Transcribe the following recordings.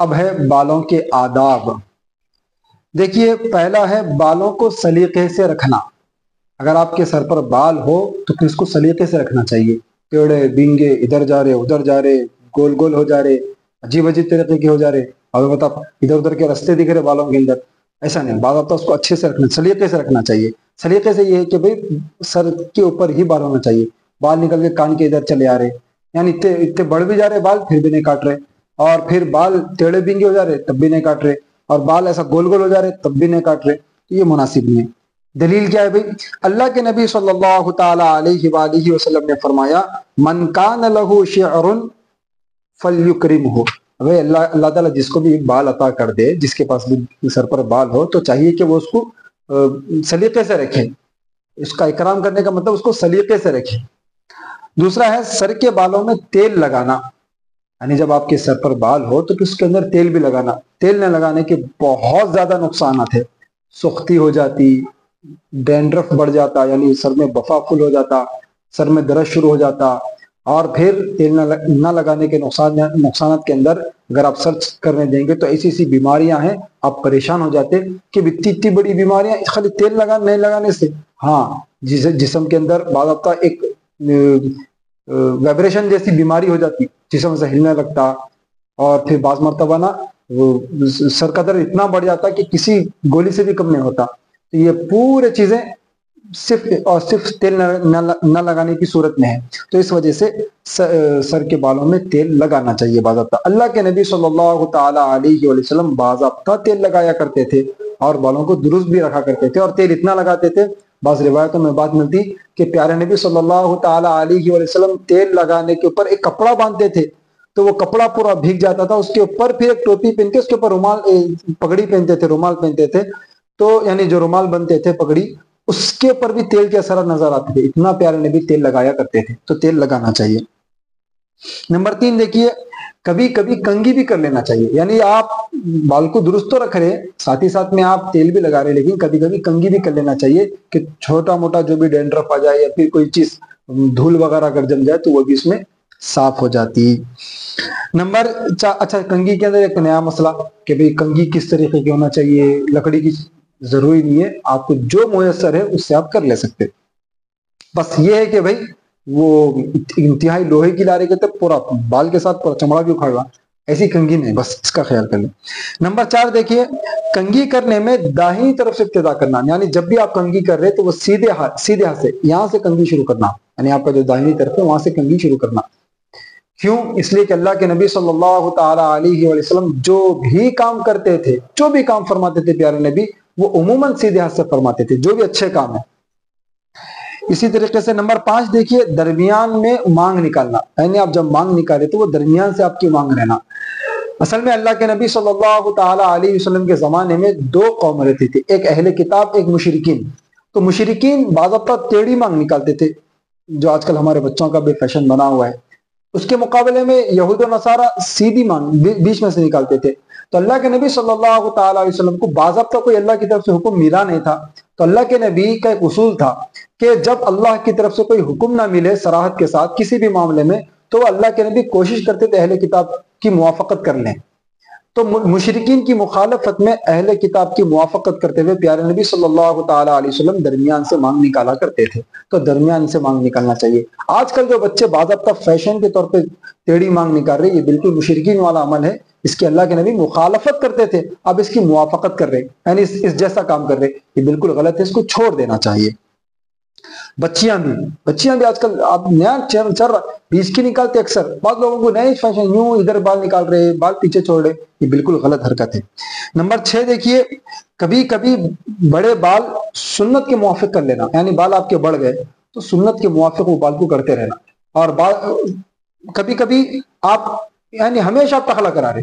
اب ہے بالوں کے آداب۔ دیکھیے، پہلا ہے بالوں کو سلیقے سے رکھنا۔ اگر آپ کے سر پر بال ہو تو پھر اس کو سلیقے سے رکھنا چاہیے۔ ٹیڑھے بینگے، ادھر جا رہے ادھر جا رہے، گول گول ہو جا رہے، عجیب عجیب طریقے کے ہو جا رہے، اور مطلب ادھر ادھر کے رستے دکھ رہے بالوں کے اندر، ایسا نہیں۔ باضابطہ اس کو اچھے سے رکھنا، سلیقے سے رکھنا چاہیے۔ سلیقے سے یہ ہے کہ بھئی سر کے اوپر ہی بال ہونا چاہیے۔ بال نکل کے کان کے ادھر چلے آ رہے، یعنی اتنے بڑھ بھی جا رہے بال پھر بھی نہیں کاٹ رہے، اور پھر بال ٹیڑھے بینگے ہو جا رہے تب بھی نہیں کاٹ رہے، اور بال ایسا گول گول ہو جا رہے تب بھی نہیں کاٹ رہے، تو یہ مناسب نہیں ہے۔ دلیل کیا ہے بھئی؟ اللہ کے نبی صلی اللہ تعالی علیہ وآلہ وسلم نے فرمایا، من کان لہ شعر فلیکرمہ۔ بھئی اللہ تعالیٰ جس کو بھی بال عطا کر دے، جس کے پاس بھی سر پر بال ہو، تو چاہیے کہ وہ اس کو سلیقے سے رکھے۔ اس کا اکرام کرنے کا مطلب اس کو سلیقے سے رکھے۔ دوسرا ہے سر کے بالوں میں تیل لگانا، یعنی جب آپ کے سر پر بال ہو تو اس کے اندر تیل بھی لگانا۔ تیل نہ لگانے کے بہت زیادہ نقصانات ہیں۔ سختی ہو جاتی، ڈینڈرف بڑھ جاتا، یعنی سر میں بفا پھول ہو جاتا، سر میں درد شروع ہو جاتا، اور پھر تیل نہ لگانے کے نقصانات کے اندر اگر آپ سرچ کرنے دیں گے تو ایسی ایسی بیماریاں ہیں، آپ پریشان ہو جاتے کہ اتنی بڑی بیماریاں خالی تیل نہیں لگانے سے۔ ہاں، جسم کے اندر باضابطہ ایک ویبریشن جیسی بیماری ہو جاتی، جسم سے ہلنے لگتا، اور پھر بعض مرتبہ نا وہ سر کا درد اتنا بڑھ جاتا کہ کسی گولی سے بھی کم نہیں ہوتا۔ تو یہ پورے چیزیں صرف اور صرف تیل نہ لگانے کی صورت میں ہے۔ تو اس وجہ سے سر کے بالوں میں تیل لگانا چاہیے باضابطہ۔ اللہ کے نبی صلی اللہ تعالی علیہ وسلم باضابطہ تیل لگایا کرتے تھے اور بالوں کو درست بھی رکھا کرتے تھے، اور تیل اتنا لگاتے تھے، بعض روایتوں میں بات ملتی کہ پیارے نبی صلی اللہ تعالی علیہ وسلم تیل لگانے کے اوپر ایک کپڑا باندھتے تھے، تو وہ کپڑا پورا بھیگ جاتا تھا، اس کے اوپر پھر ایک ٹوپی پہن کے اس کے اوپر رومال پگڑی پہنتے تھے، رومال پہنتے تھے، تو یعنی جو رومال بنتے تھے پگڑی، اس کے اوپر بھی تیل کے اثرات نظر آتے تھے۔ اتنا پیارے نبی تیل لگایا کرتے تھے، تو تیل لگانا چاہیے۔ نمبر 3 دیکھیے، کبھی کبھی کنگھی بھی کر لینا چاہیے، یعنی آپ بال کو درست تو رکھ رہے، ساتھ ہی ساتھ میں آپ تیل بھی لگا رہے، لیکن کبھی کبھی کنگھی بھی کر لینا چاہیے کہ چھوٹا موٹا جو بھی ڈینڈرف آ جائے یا پھر کوئی چیز دھول وغیرہ اگر جم جائے تو وہ بھی اس میں صاف ہو جاتی۔ نمبر 4، اچھا کنگھی کے اندر ایک نیا مسئلہ کہ بھئی کنگھی کس طریقے کی ہونا چاہیے، لکڑی کی ضروری نہیں ہے، آپ کو جو میسر ہے اس سے آپ کر لے سکتے۔ بس یہ ہے کہ بھئی وہ انتہائی لوہے کی لا رہے کہ پورا بال کے ساتھ پورا چمڑا بھی اکھاڑ رہا، ایسی کنگھی نہیں، بس اس کا خیال کر لیں۔ نمبر 4 دیکھیے، کنگھی کرنے میں داہنی طرف سے ابتدا کرنا، یعنی جب بھی آپ کنگھی کر رہے تو وہ سیدھے ہاتھ سے یہاں سے کنگھی شروع کرنا، یعنی آپ کا جو داہنی طرف ہے وہاں سے کنگھی شروع کرنا۔ کیوں؟ اس لیے کہ اللہ کے نبی صلی اللہ تعالی علیہ وسلم جو بھی کام کرتے تھے، جو بھی کام فرماتے تھے پیارے نبی، وہ عموماً سیدھے ہاتھ سے فرماتے تھے، جو بھی اچھے کام ہیں۔ اسی طریقے سے نمبر 5 دیکھیے، درمیان میں مانگ نکالنا، یعنی آپ جب مانگ نکالے تو وہ درمیان سے آپ کی مانگ رہنا۔ اصل میں اللہ کے نبی صلی اللہ تعالی علیہ وسلم کے زمانے میں 2 قوم رہتی تھی، ایک اہل کتاب، ایک مشرکین۔ تو مشرکین باضابطہ ٹیڑھی مانگ نکالتے تھے، جو آج کل ہمارے بچوں کا بھی فیشن بنا ہوا ہے۔ اس کے مقابلے میں یہود و نصارہ سیدھی مانگ بیچ میں سے نکالتے تھے۔ تو اللہ کے نبی صلی اللہ تعالی علیہ وسلم کو باضابطہ کوئی اللہ کی طرف سے حکم ملا نہیں تھا، تو اللہ کے نبی کا ایک اصول تھا کہ جب اللہ کی طرف سے کوئی حکم نہ ملے صراحت کے ساتھ کسی بھی معاملے میں، تو اللہ کے نبی کوشش کرتے تھے اہل کتاب کی موافقت کر لیں۔ تو مشرکین کی مخالفت میں اہل کتاب کی موافقت کرتے ہوئے پیارے نبی صلی اللہ تعالی علیہ وسلم درمیان سے مانگ نکالا کرتے تھے، تو درمیان سے مانگ نکالنا چاہیے۔ آج کل جو بچے باضابطہ فیشن کے طور پہ ٹیڑھی مانگ نکال رہے، یہ بالکل مشرکین والا عمل ہے، اس کی اللہ کے نبی مخالفت کرتے تھے، اب اس کی موافقت کر رہے، یعنی اس جیسا کام کر رہے، یہ بالکل غلط ہے، اس کو چھوڑ دینا چاہیے۔ بچیاں بھی آج کل آپ نیا چل رہا، بیچ کی نکالتے اکثر، بعض لوگوں کو نئے فیشن، یوں ادھر بال نکال رہے، بال پیچھے چھوڑ رہے، یہ بالکل غلط حرکت ہے۔ نمبر 6 دیکھیے، کبھی کبھی بڑے بال سنت کے موافق کر لینا، یعنی بال آپ کے بڑھ گئے تو سنت کے موافق وہ بال کو کرتے رہنا، اور کبھی کبھی آپ یعنی ہمیشہ آپ ٹخلا کرا رہے،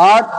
8,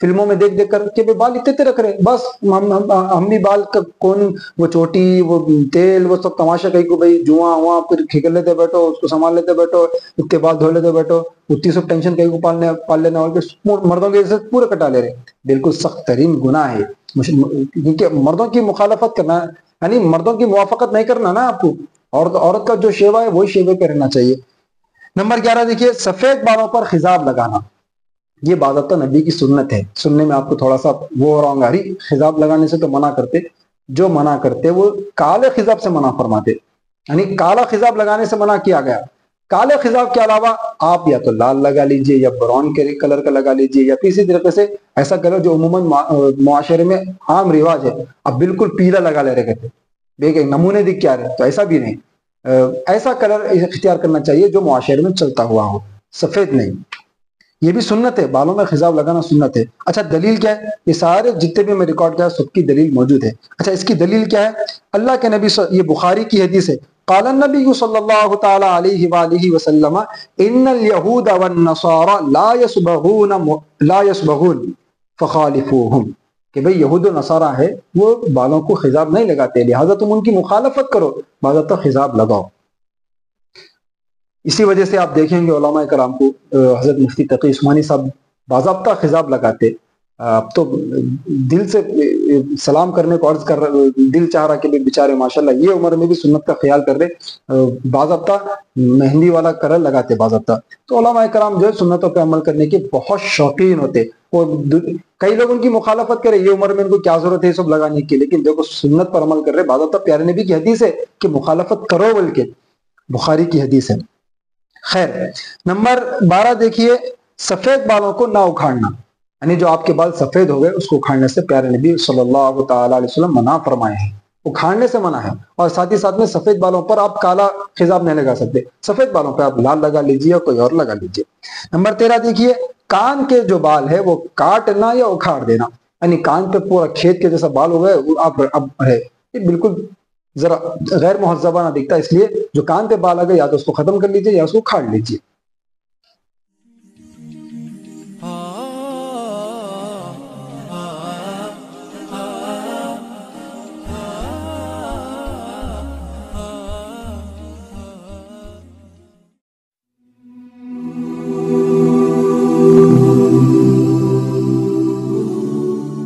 فلموں میں دیکھ دیکھ کر کہ بال اتنے رکھ رہے، بس ہم بھی بال کا کون وہ چوٹی وہ تیل وہ سب تماشا کہیں کو بھائی جواں ہوا پھر کھیل لیتے بیٹھو، اس کو سنبھال لیتے بیٹھو، اتنے بال دھو لیتے بیٹھو، اتنی سب ٹینشن کہیں کو پال لینا اور مردوں کے جیسے پورے کٹا لے رہے، بالکل سخت ترین گناہ ہے، کیونکہ مردوں کی مخالفت کرنا یعنی مردوں کی موافقت نہیں کرنا نا آپ کو، عورت کا جو شیوا ہے وہی شیوے پہ رہنا چاہیے۔ نمبر 11 دیکھیے، سفید بالوں پر خضاب لگانا، یہ باضابطہ نبی کی سنت ہے۔ سننے میں آپ کو تھوڑا سا وہ ہو رہا ہوں گا، خضاب لگانے سے تو منع کرتے، جو منع کرتے وہ کالے خضاب سے منع فرماتے، یعنی کالا خضاب لگانے سے منع کیا گیا۔ کالے خضاب کے علاوہ آپ یا تو لال لگا لیجئے یا براؤن کلر کا لگا لیجئے، یا کسی طریقے سے ایسا کلر جو عموماً معاشرے میں عام رواج ہے، اب بالکل پیلا لگا لے رہے کہتے دیکھیں نمونے دکھ کیا رہے، تو ایسا بھی نہیں، ایسا کلر اختیار کرنا چاہیے جو معاشرے میں چلتا ہوا ہو، سفید نہیں۔ یہ بھی سنت ہے، بالوں میں خضاب لگانا سنت ہے۔ اچھا دلیل کیا ہے؟ یہ سارے جتنے بھی میں ریکارڈ کیا سب کی دلیل موجود ہے۔ اچھا اس کی دلیل کیا ہے؟ اللہ کے نبی یہ بخاری کی حدیث ہے، قال النبی صلی اللہ تعالی علیہ وآلہ وسلم ان اليہود والنصارى لا يصبغون فخالفوهم، کہ بھئی یہود و نصارہ ہے وہ بالوں کو خضاب نہیں لگاتے، لہٰذا تم ان کی مخالفت کرو، باضابطہ خضاب لگاؤ۔ اسی وجہ سے آپ دیکھیں گے علماء کرام کو، حضرت مفتی تقی عثمانی صاحب باضابطہ خضاب لگاتے، اب تو دل سے سلام کرنے کو عرض کر رہے، دل چاہ رہا کہ بیچارے ماشاءاللہ یہ عمر میں بھی سنت کا خیال کر رہے، باضابطہ مہندی والا کلر لگاتے باضابطہ۔ تو علماء کرام جو ہے سنتوں پہ عمل کرنے کے بہت شوقین ہوتے، اور کئی لوگ ان کی مخالفت کرے، یہ عمر میں ان کو کیا ضرورت ہے یہ سب لگانے کی، لیکن دیکھو سنت پر عمل کر رہے، باضابطہ پیارے نبی کی حدیث ہے کہ مخالفت کرو، بلکہ بخاری کی حدیث ہے۔ خیر، نمبر 12 دیکھیے، سفید بالوں کو نہ اکھاڑنا، یعنی جو آپ کے بال سفید ہو گئے اس کو اکھاڑنے سے پیارے نبی صلی اللہ تعالی علیہ وسلم منع فرمائے ہیں، اکھاڑنے سے منع ہے۔ اور ساتھ ہی ساتھ میں سفید بالوں پر آپ کالا خضاب نہیں لگا سکتے، سفید بالوں پہ آپ لال لگا لیجیے یا کوئی اور لگا لیجیے۔ نمبر 13 دیکھیے، کان کے جو بال ہے وہ کاٹنا یا اکھاڑ دینا، یعنی کان پہ پورا کھیت کے جیسا بال ہو گئے آپ اب ہے، یہ بالکل ذرا غیر مہذبانہ دکھتا ہے، اس لیے جو کان پہ بال آ گئے یا تو اس کو ختم کر لیجیے یا اس کو کھاڑ لیجیے۔